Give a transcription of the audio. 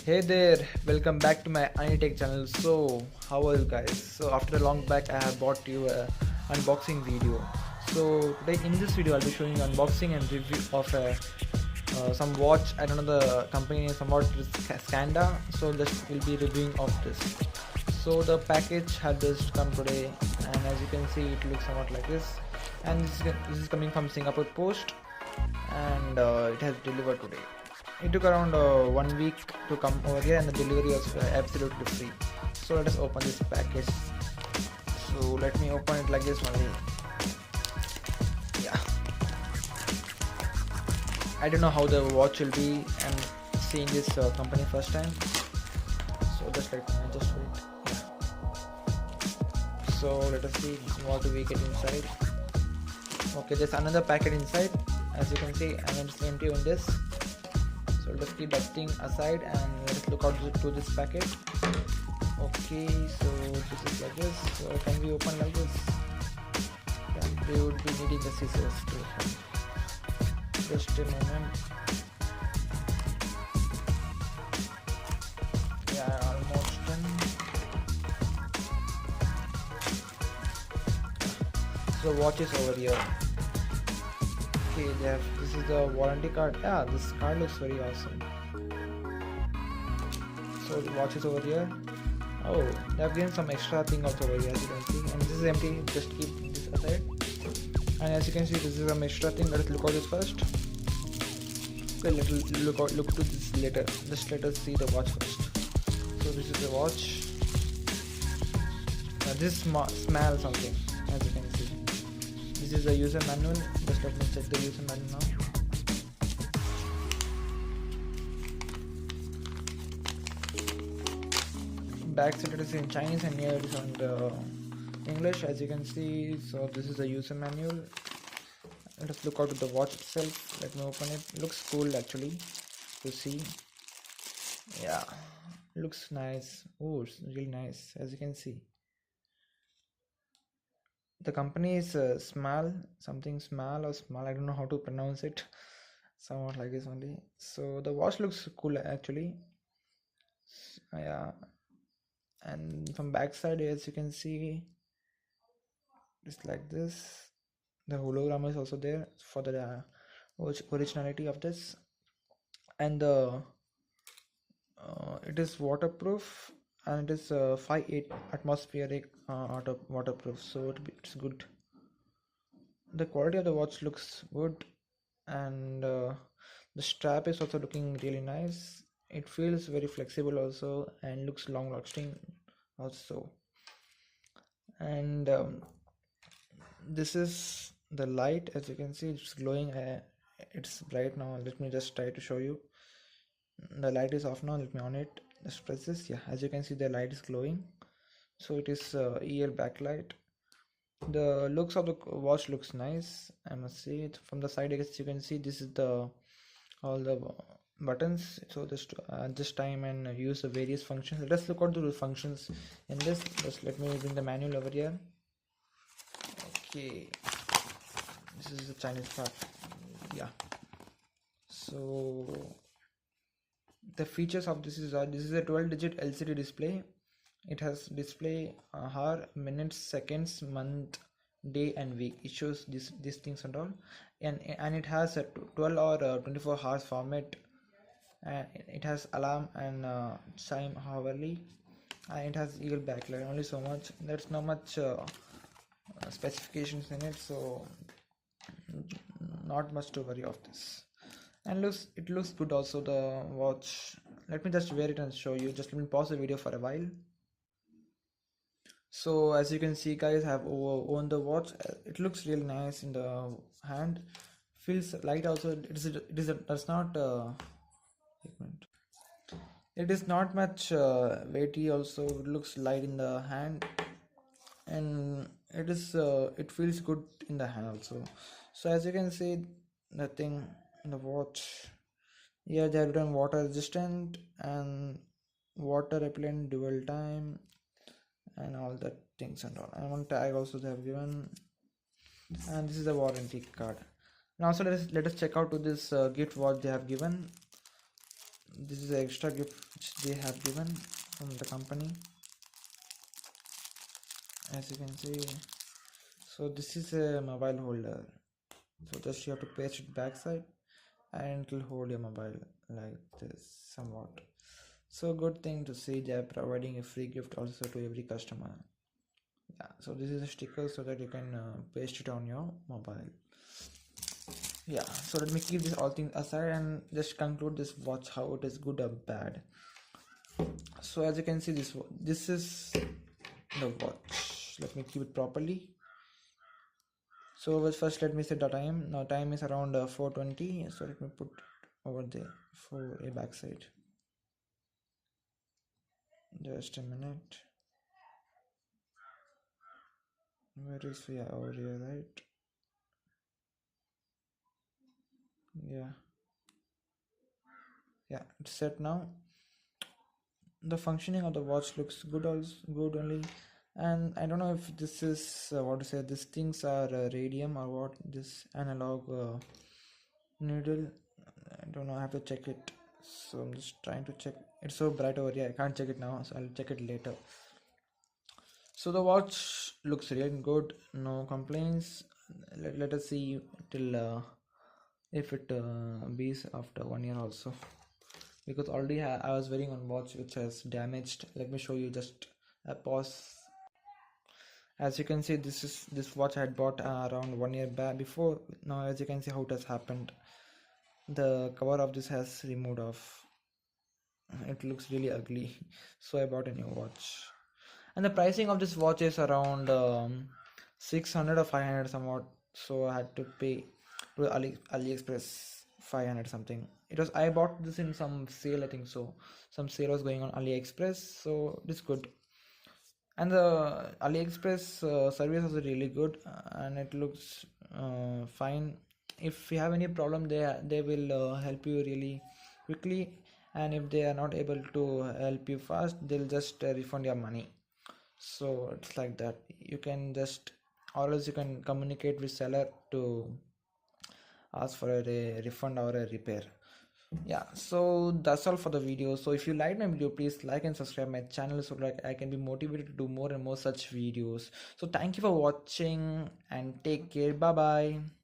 Hey there, welcome back to my Anitech channel. So, how are you guys? So, after a long back, I have brought you a unboxing video. So, today in this video, I'll be showing you unboxing and review of some watch. I don't know the company name, somewhat it is Scanda. So, just will be reviewing of this. So, the package had just come today, and as you can see, it looks somewhat like this. And this is coming from Singapore Post, and it has delivered today. It took around 1 week to come over here, and the delivery was absolutely free. So let us open this package. So let me open it like this only. Yeah, I don't know how the watch will be. I'm seeing this company first time, so just let me just wait. Yeah. So let us see what do we get inside. Okay, there's another packet inside. As you can see, I'm just empty in this. So let's keep that thing aside and let's look out to this packet. Okay, so this is like this. So can we open like this? Yeah, we would be needing the scissors to open. Just a moment. Yeah, almost done. So watch is over here. Okay, this is the warranty card. Yeah, this card looks very awesome. So the watch is over here. Oh, they have given some extra thing also over here, as you can see. And this is empty. Just keep this aside. And as you can see, this is some extra thing. Let us look at this first. Okay, look to this later. Just let us see the watch first. So this is the watch. This SMAEL something, as you can see. This is the user manual. Just let me check the user manual now. Back side it is in Chinese and here it is on the English, as you can see. So this is the user manual. Let us look out at the watch itself. Let me open it. It looks cool actually to see. Yeah, looks nice. Oh, it's really nice, as you can see. The company is SMAEL, something SMAEL or SMAEL, I don't know how to pronounce it, somewhat like this only. So the watch looks cool actually. Yeah, and from backside, as you can see, it's like this. The hologram is also there for the originality of this, and the it is waterproof, and it is 5.8 atmospheric waterproof, so it's good. The quality of the watch looks good, and the strap is also looking really nice. It feels very flexible also and looks long lasting also. And this is the light, as you can see, it's glowing. It's bright now. Let me just try to show you. The light is off now. Let me on it. Just press this. Yeah, as you can see, the light is glowing. So it is EL backlight. The looks of the watch looks nice, I must say. It from the side, I guess you can see this is the all the buttons. So just adjust time and use the various functions. Let us look at the functions in this. Just let me bring the manual over here. Okay, this is the Chinese part. Yeah, so the features of this is a 12-digit LCD display. It has display hour, minutes, seconds, month, day and week. It shows these things and all, and it has a 12 or 24 hours format. It has alarm and chime hourly, and it has eagle backlight. Only so much. There's not much specifications in it, so not much to worry of this. And it looks good also, the watch. Let me just wear it and show you. Just let me pause the video for a while. So as you can see, guys, I have owned the watch. It looks really nice in the hand. Feels light also. Does not it is not much weighty also. It looks light in the hand, and it feels good in the hand also. So as you can see, the thing in the watch, yeah, they have done water resistant and water repellent, dual time, and all that things and all. And one tag also they have given, and this is the warranty card. Now also let us check out to this gift what they have given. this is the extra gift which they have given from the company, as you can see. So this is a mobile holder, so just you have to paste it backside and it will hold your mobile like this somewhat. So good thing to see, they are providing a free gift also to every customer. Yeah, so this is a sticker so that you can paste it on your mobile. Yeah, so let me keep this all things aside and just conclude this watch how it is good or bad. So as you can see, this is the watch. Let me keep it properly. So first let me set the time. Now time is around 4:20. So let me put over there for a backside. Just a minute. Where is we are over here, right? Yeah, yeah, it's set now. The functioning of the watch looks good, also good only. And I don't know if this is what to say. These things are radium or what. This analog needle. I don't know. I have to check it. So I'm just trying to check. It's so bright over here. I can't check it now. So I'll check it later. So the watch looks really good. No complaints. Let us see till if it bees after 1 year also, because already I was wearing on watch which has damaged. Let me show you, just a pause. As you can see, this watch I had bought around 1 year back before. Now as you can see how it has happened, the cover of this has removed off. It looks really ugly. So I bought a new watch, and the pricing of this watch is around 600 or 500 somewhat. So I had to pay to AliExpress 500 something. It was, I bought this in some sale, I think so. Some sale was going on AliExpress, so this good. And the AliExpress service was really good, and it looks fine. If you have any problem, they will help you really quickly, and if they are not able to help you fast, they'll just refund your money. So it's like that. You can just, or else you can communicate with seller to ask for a refund or a repair. Yeah, so that's all for the video. So if you like my video, please like and subscribe my channel so like I can be motivated to do more and more such videos. So thank you for watching and take care. Bye bye.